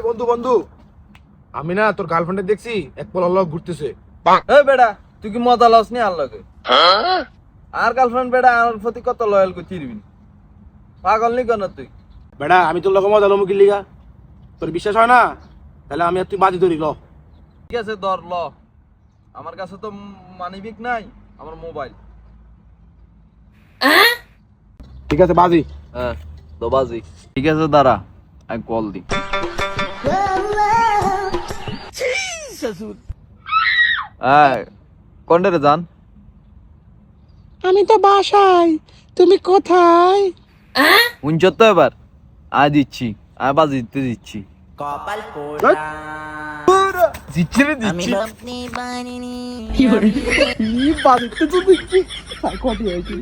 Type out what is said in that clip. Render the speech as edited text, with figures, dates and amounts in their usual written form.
বন্ধু বন্ধু, আমি না তোর গার্লফ্রেন্ডে দেখছি এক পল অলগ ঘুরতেছে। এই বেটা তুই কি মজা লস নি আর লগে? আর গার্লফ্রেন্ড বেটা আমার প্রতি কত লয়াল করছিস? পাগল নি কেন তুই? বেড়া আমি তোর লগে মজা লমুকির লিগা, তোর বিশ্বাস হয় না? তাহলে আমি আর তুই বাজি ধরি ল। ঠিক আছে ধর ল, আমার কাছে তো মানিবিক নাই, আমার মোবাইল। ঠিক আছে বাজি। হ্যাঁ তো বাজি। ঠিক আছে দাঁড়া, আমি কল দি। কোনটা রে জান? আমি তো বাসায়, তুমি কোথায়? শুনছ তো এবার? আয় দিচ্ছি, আয় বাজি দিতে দিচ্ছি। কপাল পোড়া দিচ্ছি রে আমি দিচ্ছি। ভাবতে পারিনি কি বাড়িতে তো দেখছি তাই কটি হয়েছে।